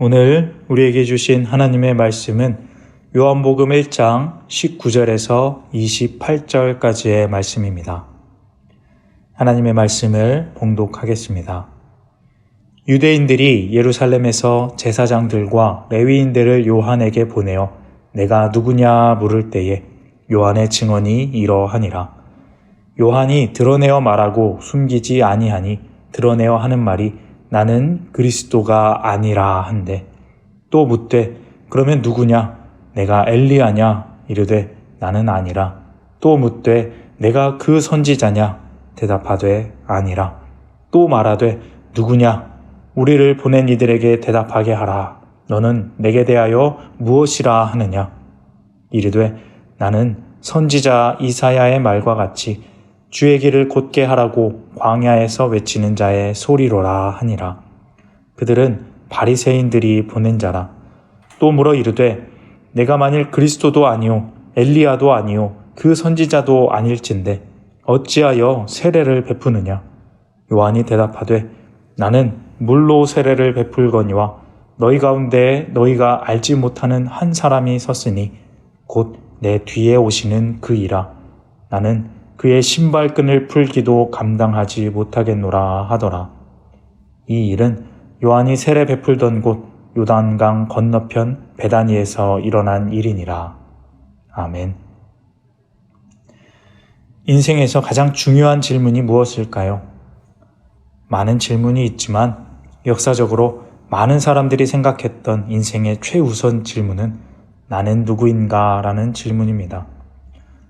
오늘 우리에게 주신 하나님의 말씀은 요한복음 1장 19절에서 28절까지의 말씀입니다. 하나님의 말씀을 봉독하겠습니다. 유대인들이 예루살렘에서 제사장들과 레위인들을 요한에게 보내어 내가 누구냐 물을 때에 요한의 증언이 이러하니라. 요한이 드러내어 말하고 숨기지 아니하니 드러내어 하는 말이 나는 그리스도가 아니라 한데, 또 묻되 그러면 누구냐? 내가 엘리야냐? 이르되 나는 아니라. 또 묻되 내가 그 선지자냐? 대답하되 아니라. 또 말하되 누구냐? 우리를 보낸 이들에게 대답하게 하라. 너는 내게 대하여 무엇이라 하느냐? 이르되 나는 선지자 이사야의 말과 같이 주의 길을 곧게 하라고 광야에서 외치는 자의 소리로라 하니라. 그들은 바리새인들이 보낸 자라. 또 물어 이르되 내가 만일 그리스도도 아니요 엘리야도 아니요 그 선지자도 아닐진데 어찌하여 세례를 베푸느냐? 요한이 대답하되 나는 물로 세례를 베풀거니와 너희 가운데 너희가 알지 못하는 한 사람이 섰으니 곧 내 뒤에 오시는 그이라. 나는 그의 신발끈을 풀기도 감당하지 못하겠노라 하더라. 이 일은 요한이 세례 베풀던 곳 요단강 건너편 베다니에서 일어난 일이니라. 아멘. 인생에서 가장 중요한 질문이 무엇일까요? 많은 질문이 있지만 역사적으로 많은 사람들이 생각했던 인생의 최우선 질문은 나는 누구인가? 라는 질문입니다.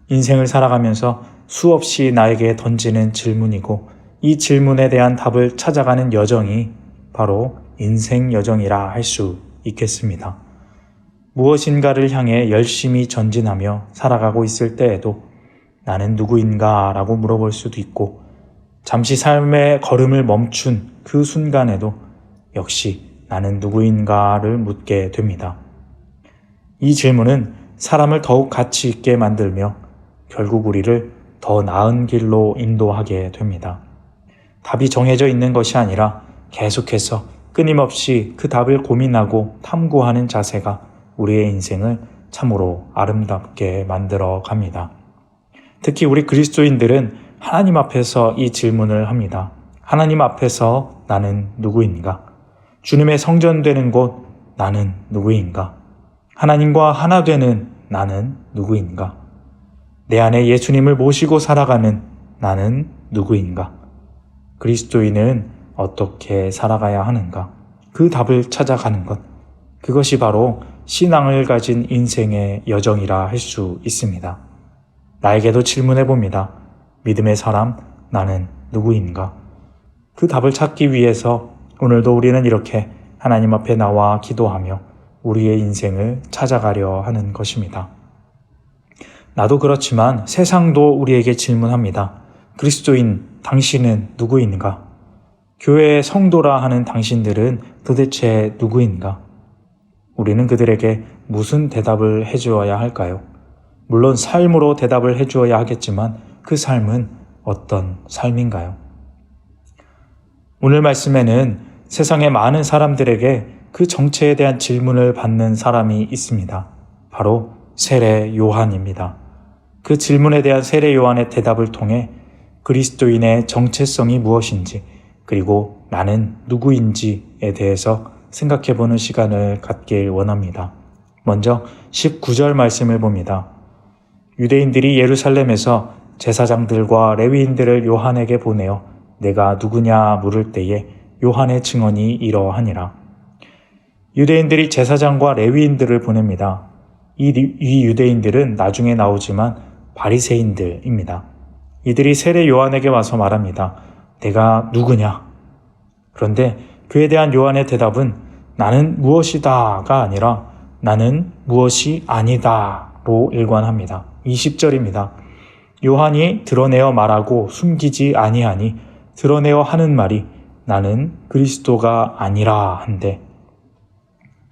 인생을 살아가면서 수없이 나에게 던지는 질문이고 이 질문에 대한 답을 찾아가는 여정이 바로 인생 여정이라 할 수 있겠습니다. 무엇인가를 향해 열심히 전진하며 살아가고 있을 때에도 나는 누구인가? 라고 물어볼 수도 있고 잠시 삶의 걸음을 멈춘 그 순간에도 역시 나는 누구인가를 묻게 됩니다. 이 질문은 사람을 더욱 가치 있게 만들며 결국 우리를 더 나은 길로 인도하게 됩니다. 답이 정해져 있는 것이 아니라 계속해서 끊임없이 그 답을 고민하고 탐구하는 자세가 우리의 인생을 참으로 아름답게 만들어 갑니다. 특히 우리 그리스도인들은 하나님 앞에서 이 질문을 합니다. 하나님 앞에서 나는 누구인가? 주님의 성전되는 곳 나는 누구인가? 하나님과 하나 되는 나는 누구인가? 내 안에 예수님을 모시고 살아가는 나는 누구인가? 그리스도인은 어떻게 살아가야 하는가? 그 답을 찾아가는 것, 그것이 바로 신앙을 가진 인생의 여정이라 할 수 있습니다. 나에게도 질문해 봅니다. 믿음의 사람, 나는 누구인가? 그 답을 찾기 위해서 오늘도 우리는 이렇게 하나님 앞에 나와 기도하며 우리의 인생을 찾아가려 하는 것입니다. 나도 그렇지만 세상도 우리에게 질문합니다. 그리스도인 당신은 누구인가? 교회의 성도라 하는 당신들은 도대체 누구인가? 우리는 그들에게 무슨 대답을 해주어야 할까요? 물론 삶으로 대답을 해주어야 하겠지만 그 삶은 어떤 삶인가요? 오늘 말씀에는 세상의 많은 사람들에게 그 정체에 대한 질문을 받는 사람이 있습니다. 바로 세례 요한입니다. 그 질문에 대한 세례 요한의 대답을 통해 그리스도인의 정체성이 무엇인지 그리고 나는 누구인지에 대해서 생각해보는 시간을 갖길 원합니다. 먼저 19절 말씀을 봅니다. 유대인들이 예루살렘에서 제사장들과 레위인들을 요한에게 보내어 내가 누구냐 물을 때에 요한의 증언이 이러하니라. 유대인들이 제사장과 레위인들을 보냅니다. 이 유대인들은 나중에 나오지만 바리새인들입니다. 이들이 세례 요한에게 와서 말합니다. 내가 누구냐? 그런데 그에 대한 요한의 대답은 나는 무엇이다가 아니라 나는 무엇이 아니다로 일관합니다. 20절입니다. 요한이 드러내어 말하고 숨기지 아니하니 드러내어 하는 말이 나는 그리스도가 아니라 한데,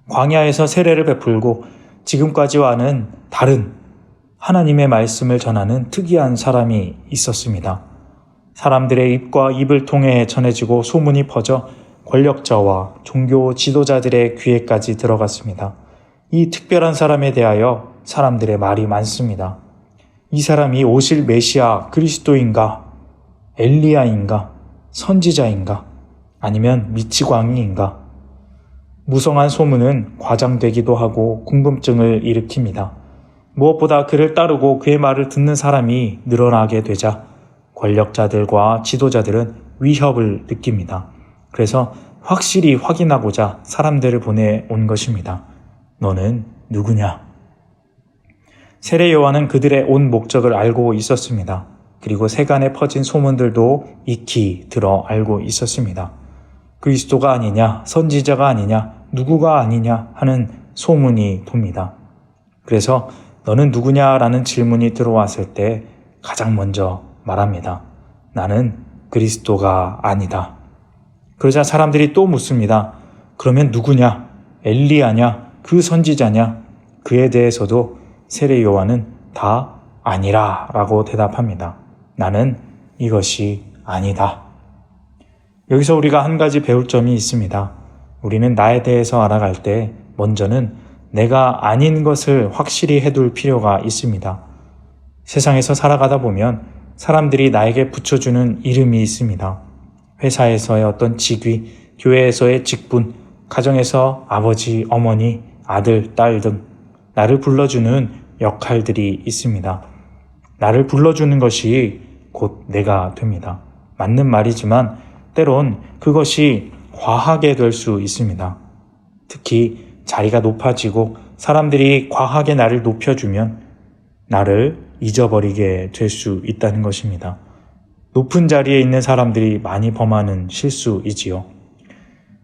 광야에서 세례를 베풀고 지금까지와는 다른 하나님의 말씀을 전하는 특이한 사람이 있었습니다. 사람들의 입과 입을 통해 전해지고 소문이 퍼져 권력자와 종교 지도자들의 귀에까지 들어갔습니다. 이 특별한 사람에 대하여 사람들의 말이 많습니다. 이 사람이 오실 메시아 그리스도인가? 엘리야인가? 선지자인가? 아니면 미치광이인가? 무성한 소문은 과장되기도 하고 궁금증을 일으킵니다. 무엇보다 그를 따르고 그의 말을 듣는 사람이 늘어나게 되자 권력자들과 지도자들은 위협을 느낍니다. 그래서 확실히 확인하고자 사람들을 보내온 것입니다. 너는 누구냐? 세례 요한은 그들의 온 목적을 알고 있었습니다. 그리고 세간에 퍼진 소문들도 익히 들어 알고 있었습니다. 그리스도가 아니냐, 선지자가 아니냐, 누구가 아니냐 하는 소문이 돕니다. 그래서 너는 누구냐라는 질문이 들어왔을 때 가장 먼저 말합니다. 나는 그리스도가 아니다. 그러자 사람들이 또 묻습니다. 그러면 누구냐? 엘리야냐? 그 선지자냐? 그에 대해서도 세례 요한은 다 아니라 라고 대답합니다. 나는 이것이 아니다. 여기서 우리가 한 가지 배울 점이 있습니다. 우리는 나에 대해서 알아갈 때 먼저는 내가 아닌 것을 확실히 해둘 필요가 있습니다. 세상에서 살아가다 보면 사람들이 나에게 붙여주는 이름이 있습니다. 회사에서의 어떤 직위, 교회에서의 직분, 가정에서 아버지, 어머니, 아들, 딸 등 나를 불러주는 역할들이 있습니다. 나를 불러주는 것이 곧 내가 됩니다. 맞는 말이지만 때론 그것이 과하게 될 수 있습니다. 특히 자리가 높아지고 사람들이 과하게 나를 높여주면 나를 잊어버리게 될 수 있다는 것입니다. 높은 자리에 있는 사람들이 많이 범하는 실수이지요.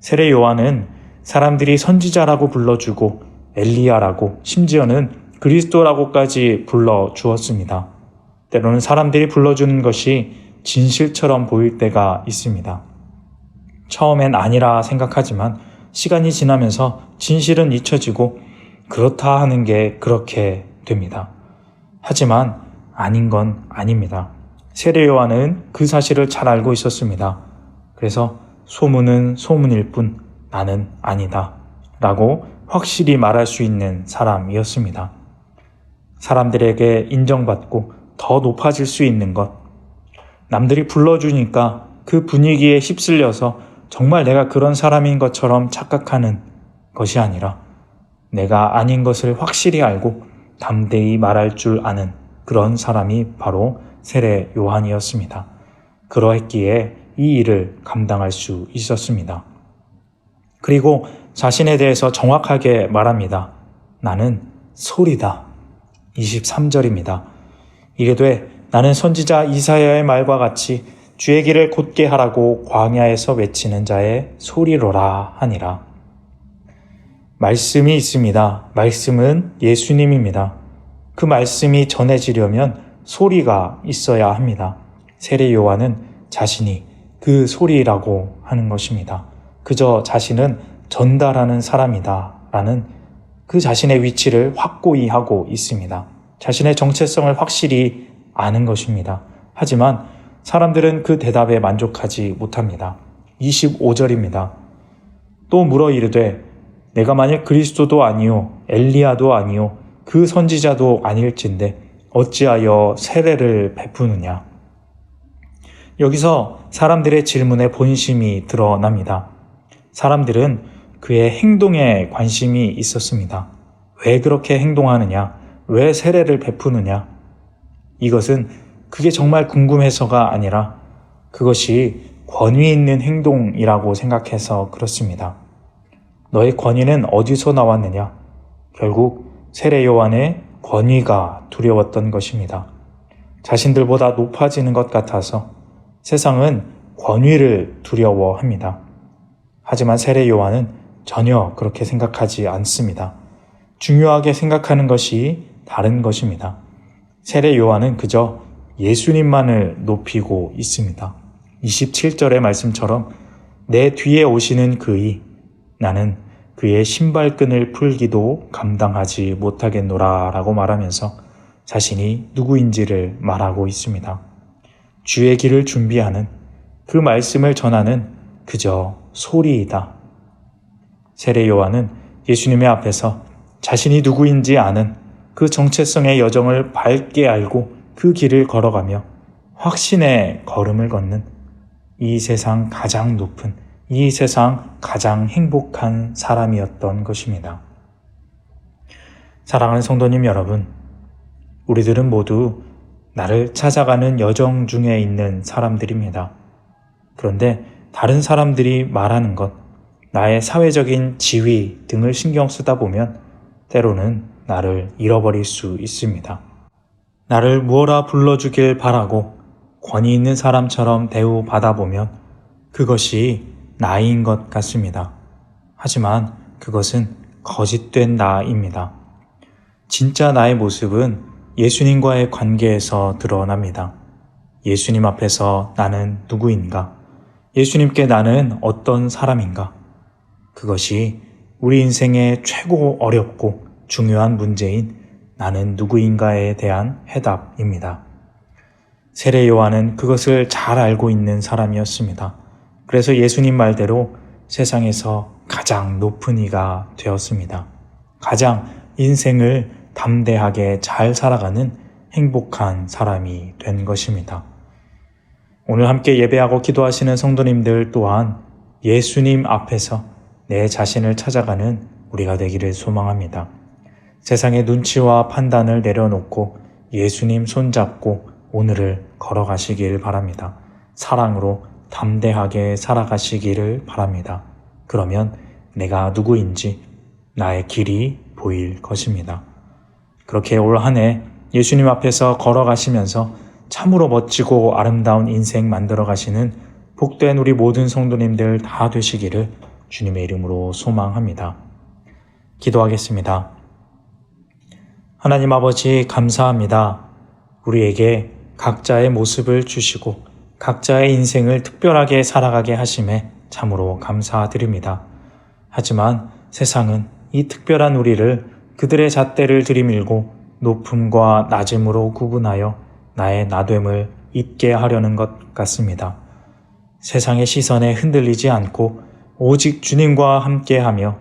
세례 요한은 사람들이 선지자라고 불러주고 엘리야라고 심지어는 그리스도라고까지 불러주었습니다. 때로는 사람들이 불러주는 것이 진실처럼 보일 때가 있습니다. 처음엔 아니라 생각하지만 시간이 지나면서 진실은 잊혀지고 그렇다 하는 게 그렇게 됩니다. 하지만 아닌 건 아닙니다. 세례 요한은 그 사실을 잘 알고 있었습니다. 그래서 소문은 소문일 뿐 나는 아니다 라고 확실히 말할 수 있는 사람이었습니다. 사람들에게 인정받고 더 높아질 수 있는 것, 남들이 불러주니까 그 분위기에 휩쓸려서 정말 내가 그런 사람인 것처럼 착각하는 것이 아니라 내가 아닌 것을 확실히 알고 담대히 말할 줄 아는 그런 사람이 바로 세례 요한이었습니다. 그러했기에 이 일을 감당할 수 있었습니다. 그리고 자신에 대해서 정확하게 말합니다. 나는 소리다. 23절입니다. 이르되 나는 선지자 이사야의 말과 같이 주의 길을 곧게 하라고 광야에서 외치는 자의 소리로라 하니라. 말씀이 있습니다. 말씀은 예수님입니다. 그 말씀이 전해지려면 소리가 있어야 합니다. 세례 요한은 자신이 그 소리라고 하는 것입니다. 그저 자신은 전달하는 사람이다 라는 그 자신의 위치를 확고히 하고 있습니다. 자신의 정체성을 확실히 아는 것입니다. 하지만 사람들은 그 대답에 만족하지 못합니다. 25절입니다. 또 물어 이르되 내가 만일 그리스도도 아니요 엘리야도 아니요 그 선지자도 아닐진데 어찌하여 세례를 베푸느냐. 여기서 사람들의 질문에 본심이 드러납니다. 사람들은 그의 행동에 관심이 있었습니다. 왜 그렇게 행동하느냐? 왜 세례를 베푸느냐? 이것은 그게 정말 궁금해서가 아니라 그것이 권위 있는 행동이라고 생각해서 그렇습니다. 너의 권위는 어디서 나왔느냐? 결국 세례 요한의 권위가 두려웠던 것입니다. 자신들보다 높아지는 것 같아서 세상은 권위를 두려워합니다. 하지만 세례 요한은 전혀 그렇게 생각하지 않습니다. 중요하게 생각하는 것이 다른 것입니다. 세례 요한은 그저 예수님만을 높이고 있습니다. 27절의 말씀처럼 내 뒤에 오시는 그이 나는 그의 신발끈을 풀기도 감당하지 못하겠노라 라고 말하면서 자신이 누구인지를 말하고 있습니다. 주의 길을 준비하는 그 말씀을 전하는 그저 소리이다. 세례 요한은 예수님의 앞에서 자신이 누구인지 아는 그 정체성의 여정을 밝게 알고 그 길을 걸어가며 확신의 걸음을 걷는 이 세상 가장 높은, 이 세상 가장 행복한 사람이었던 것입니다. 사랑하는 성도님 여러분, 우리들은 모두 나를 찾아가는 여정 중에 있는 사람들입니다. 그런데 다른 사람들이 말하는 것, 나의 사회적인 지위 등을 신경 쓰다 보면 때로는 나를 잃어버릴 수 있습니다. 나를 무어라 불러주길 바라고 권위 있는 사람처럼 대우받아 보면 그것이 나인 것 같습니다. 하지만 그것은 거짓된 나입니다. 진짜 나의 모습은 예수님과의 관계에서 드러납니다. 예수님 앞에서 나는 누구인가? 예수님께 나는 어떤 사람인가? 그것이 우리 인생의 최고 어렵고 중요한 문제인 나는 누구인가에 대한 해답입니다. 세례 요한은 그것을 잘 알고 있는 사람이었습니다. 그래서 예수님 말대로 세상에서 가장 높은 이가 되었습니다. 가장 인생을 담대하게 잘 살아가는 행복한 사람이 된 것입니다. 오늘 함께 예배하고 기도하시는 성도님들 또한 예수님 앞에서 내 자신을 찾아가는 우리가 되기를 소망합니다. 세상의 눈치와 판단을 내려놓고 예수님 손잡고 오늘을 걸어가시길 바랍니다. 사랑으로 담대하게 살아가시기를 바랍니다. 그러면 내가 누구인지 나의 길이 보일 것입니다. 그렇게 올 한 해 예수님 앞에서 걸어가시면서 참으로 멋지고 아름다운 인생 만들어 가시는 복된 우리 모든 성도님들 다 되시기를 주님의 이름으로 소망합니다. 기도하겠습니다. 하나님 아버지 감사합니다. 우리에게 각자의 모습을 주시고 각자의 인생을 특별하게 살아가게 하심에 참으로 감사드립니다. 하지만 세상은 이 특별한 우리를 그들의 잣대를 들이밀고 높음과 낮음으로 구분하여 나의 나됨을 잊게 하려는 것 같습니다. 세상의 시선에 흔들리지 않고 오직 주님과 함께하며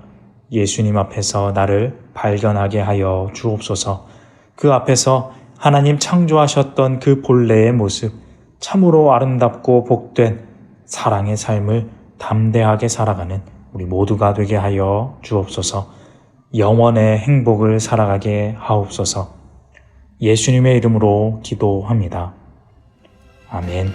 예수님 앞에서 나를 발견하게 하여 주옵소서. 그 앞에서 하나님 창조하셨던 그 본래의 모습, 참으로 아름답고 복된 사랑의 삶을 담대하게 살아가는 우리 모두가 되게 하여 주옵소서. 영원의 행복을 살아가게 하옵소서. 예수님의 이름으로 기도합니다. 아멘.